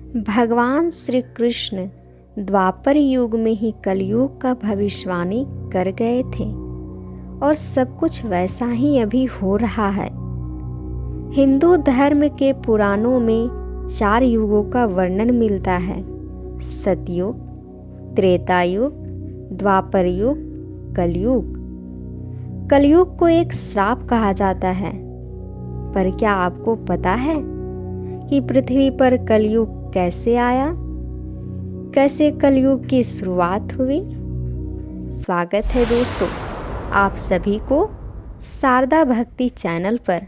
भगवान श्री कृष्ण द्वापर युग में ही कलयुग का भविष्यवाणी कर गए थे और सब कुछ वैसा ही अभी हो रहा है। हिंदू धर्म के पुराणों में 4 युगों का वर्णन मिलता है: सतयुग, त्रेता युग, द्वापर युग, कलयुग। कलयुग को एक श्राप कहा जाता है, पर क्या आपको पता है कि पृथ्वी पर कलयुग कैसे आया, कैसे कलयुग की शुरुआत हुई? स्वागत है दोस्तों आप सभी को शारदा भक्ति चैनल पर।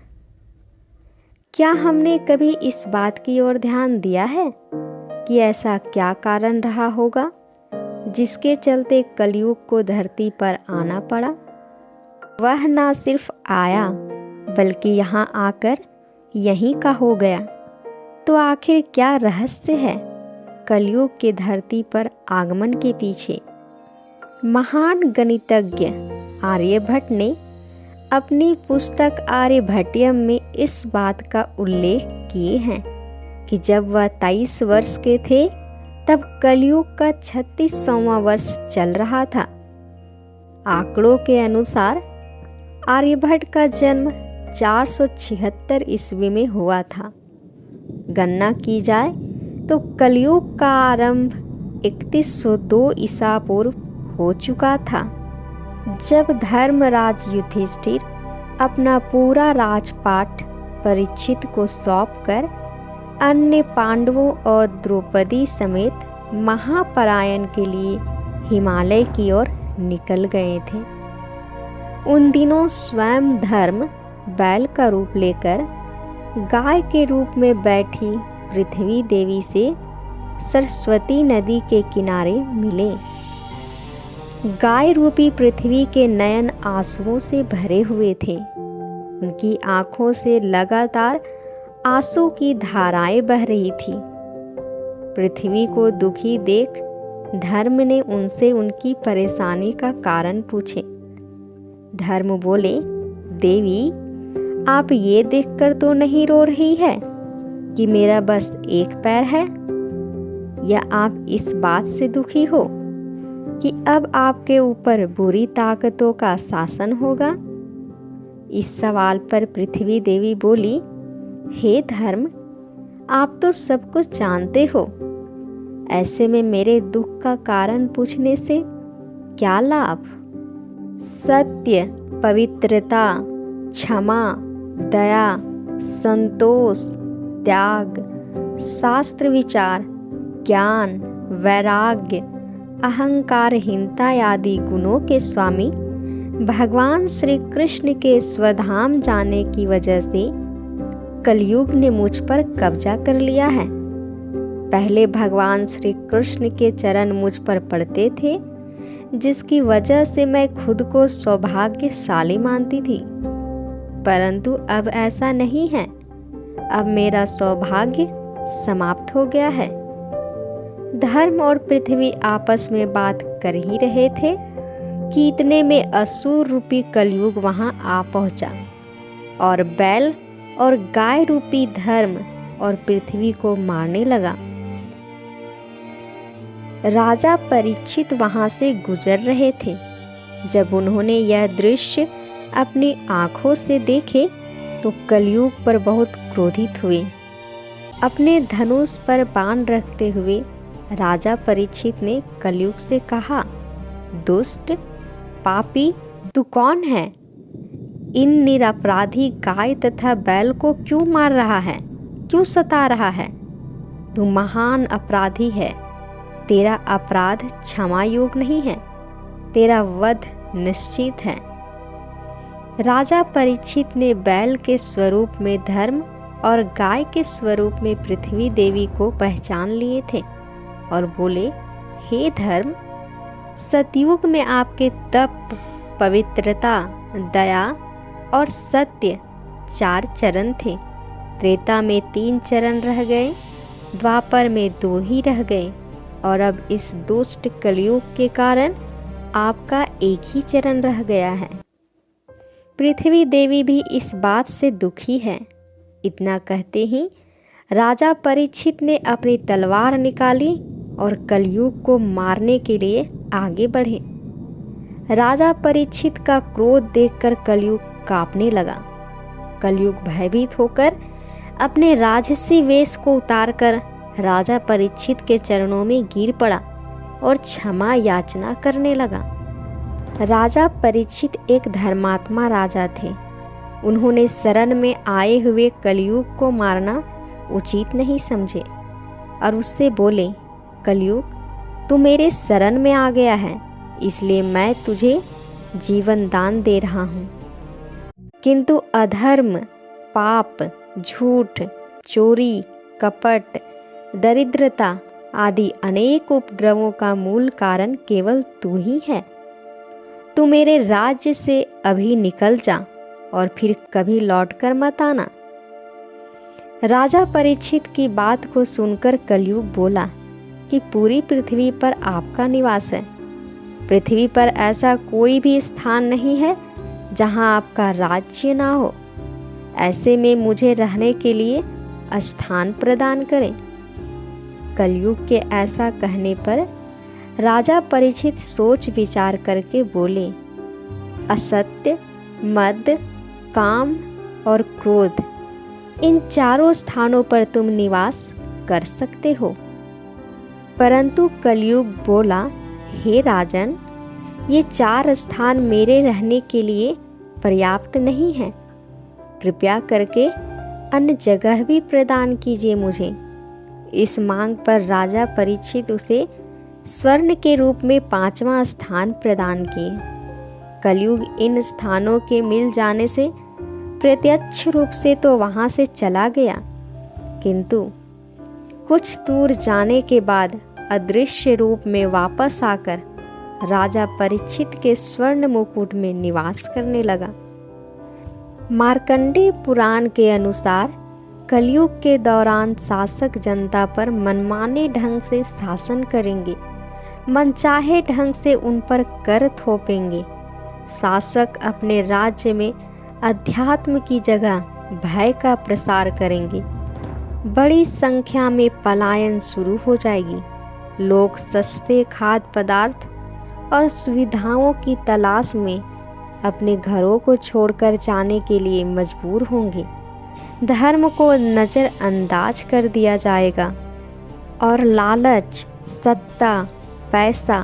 क्या हमने कभी इस बात की ओर ध्यान दिया है कि ऐसा क्या कारण रहा होगा जिसके चलते कलयुग को धरती पर आना पड़ा? वह ना सिर्फ आया बल्कि यहाँ आकर यहीं का हो गया। तो आखिर क्या रहस्य है कलयुग के धरती पर आगमन के पीछे? महान गणितज्ञ आर्यभट्ट ने अपनी पुस्तक आर्यभट्टियम में इस बात का उल्लेख किए हैं कि जब वह 23 वर्ष के थे तब कलयुग का 36वां वर्ष चल रहा था। आंकड़ों के अनुसार आर्यभट्ट का जन्म 476 ईस्वी में हुआ था। गणना की जाए तो कलयुग का आरंभ 3102 ईसा पूर्व हो चुका था, जब धर्मराज युधिष्ठिर अपना पूरा राजपाट परीक्षित को सौंपकर अन्य पांडवों और द्रौपदी समेत महापलायन के लिए हिमालय की ओर निकल गए थे। उन दिनों स्वयं धर्म बैल का रूप लेकर गाय के रूप में बैठी पृथ्वी देवी से सरस्वती नदी के किनारे मिले। गाय रूपी पृथ्वी के नयन आंसुओं से भरे हुए थे। उनकी आंखों से लगातार आंसू की धाराएं बह रही थी। पृथ्वी को दुखी देख धर्म ने उनसे उनकी परेशानी का कारण पूछे। धर्म बोले, देवी आप ये देखकर तो नहीं रो रही है कि मेरा बस एक पैर है, या आप इस बात से दुखी हो कि अब आपके ऊपर बुरी ताकतों का शासन होगा? इस सवाल पर पृथ्वी देवी बोली, हे धर्म, आप तो सब कुछ जानते हो, ऐसे में मेरे दुख का कारण पूछने से क्या लाभ? सत्य, पवित्रता, क्षमा, दया, संतोष, त्याग, शास्त्र विचार, ज्ञान, वैराग्य, अहंकारहीनता आदि गुणों के स्वामी भगवान श्री कृष्ण के स्वधाम जाने की वजह से कलयुग ने मुझ पर कब्जा कर लिया है। पहले भगवान श्री कृष्ण के चरण मुझ पर पड़ते थे, जिसकी वजह से मैं खुद को सौभाग्यशाली मानती थी, परंतु अब ऐसा नहीं है। अब मेरा सौभाग्य समाप्त हो गया है। धर्म और पृथ्वी आपस में बात कर ही रहे थे कि इतने में असुर रूपी कलयुग वहां आ पहुंचा और बैल और गाय रूपी धर्म और पृथ्वी को मारने लगा। राजा परीक्षित वहां से गुजर रहे थे। जब उन्होंने यह दृश्य अपनी आंखों से देखे तो कलयुग पर बहुत क्रोधित हुए। अपने धनुष पर बाण रखते हुए राजा परीक्षित ने कलयुग से कहा, दुष्ट, पापी, तू कौन है? इन निरपराधी गाय तथा बैल को क्यों मार रहा है, क्यों सता रहा है? तू महान अपराधी है। तेरा अपराध क्षमा योग्य नहीं है, तेरा वध निश्चित है। राजा परीक्षित ने बैल के स्वरूप में धर्म और गाय के स्वरूप में पृथ्वी देवी को पहचान लिए थे और बोले, हे धर्म, सतयुग में आपके तप, पवित्रता, दया और सत्य 4 चरण थे। त्रेता में 3 चरण रह गए, द्वापर में 2 ही रह गए और अब इस दुष्ट कलयुग के कारण आपका एक ही चरण रह गया है। पृथ्वी देवी भी इस बात से दुखी है। इतना कहते ही राजा परीक्षित ने अपनी तलवार निकाली और कलयुग को मारने के लिए आगे बढ़े। राजा परीक्षित का क्रोध देखकर कलयुग कांपने लगा। कलयुग भयभीत होकर अपने राजसी वेश को उतारकर राजा परीक्षित के चरणों में गिर पड़ा और क्षमा याचना करने लगा। राजा परीक्षित एक धर्मात्मा राजा थे। उन्होंने शरण में आए हुए कलयुग को मारना उचित नहीं समझे और उससे बोले, कलयुग तू मेरे शरण में आ गया है, इसलिए मैं तुझे जीवन दान दे रहा हूँ। किंतु अधर्म, पाप, झूठ, चोरी, कपट, दरिद्रता आदि अनेक उपद्रवों का मूल कारण केवल तू ही है। तू मेरे राज्य से अभी निकल जा और फिर कभी लौटकर मत आना। राजा परीक्षित की बात को सुनकर कलयुग बोला कि पूरी पृथ्वी पर आपका निवास है। पृथ्वी पर ऐसा कोई भी स्थान नहीं है जहां आपका राज्य ना हो। ऐसे में मुझे रहने के लिए स्थान प्रदान करें। कलयुग के ऐसा कहने पर राजा परीक्षित सोच विचार करके बोले, असत्य, मद, काम और क्रोध, इन चारों स्थानों पर तुम निवास कर सकते हो। परंतु कलयुग बोला, हे राजन, ये 4 स्थान मेरे रहने के लिए पर्याप्त नहीं है। कृपया करके अन्य जगह भी प्रदान कीजिए मुझे। इस मांग पर राजा परीक्षित उसे स्वर्ण के रूप में 5वां स्थान प्रदान किए। कलयुग इन स्थानों के मिल जाने से प्रत्यक्ष रूप से तो वहां से चला गया, किंतु कुछ दूर जाने के बाद अदृश्य रूप में वापस आकर राजा परीक्षित के स्वर्ण मुकुट में निवास करने लगा। मार्कंडेय पुराण के अनुसार कलयुग के दौरान शासक जनता पर मनमाने ढंग से शासन करेंगे, मनचाहे ढंग से उन पर कर थोपेंगे। शासक अपने राज्य में अध्यात्म की जगह भय का प्रसार करेंगे। बड़ी संख्या में पलायन शुरू हो जाएगी। लोग सस्ते खाद्य पदार्थ और सुविधाओं की तलाश में अपने घरों को छोड़कर जाने के लिए मजबूर होंगे। धर्म को नज़रअंदाज कर दिया जाएगा और लालच, सत्ता, पैसा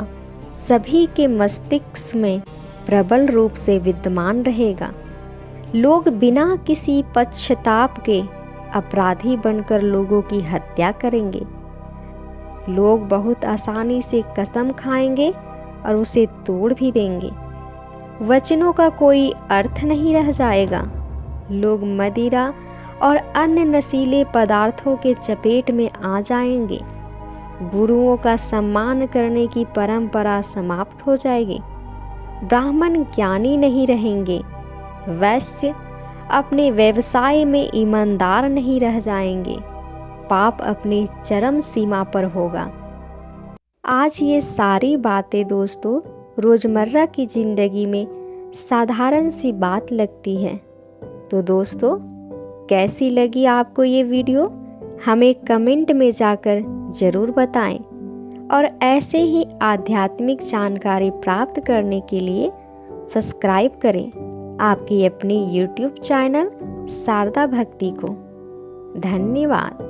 सभी के मस्तिष्क में प्रबल रूप से विद्यमान रहेगा। लोग बिना किसी पश्चाताप के अपराधी बनकर लोगों की हत्या करेंगे। लोग बहुत आसानी से कसम खाएंगे और उसे तोड़ भी देंगे। वचनों का कोई अर्थ नहीं रह जाएगा। लोग मदिरा और अन्य नशीले पदार्थों के चपेट में आ जाएंगे। गुरुओं का सम्मान करने की परंपरा समाप्त हो जाएगी। ब्राह्मण ज्ञानी नहीं रहेंगे। वैश्य अपने व्यवसाय में ईमानदार नहीं रह जाएंगे। पाप अपनी चरम सीमा पर होगा। आज ये सारी बातें दोस्तों रोज़मर्रा की ज़िंदगी में साधारण सी बात लगती है। तो दोस्तों कैसी लगी आपको ये वीडियो, हमें कमेंट में जाकर ज़रूर बताएं। और ऐसे ही आध्यात्मिक जानकारी प्राप्त करने के लिए सब्सक्राइब करें आपकी अपनी YouTube चैनल शारदा भक्ति को। धन्यवाद।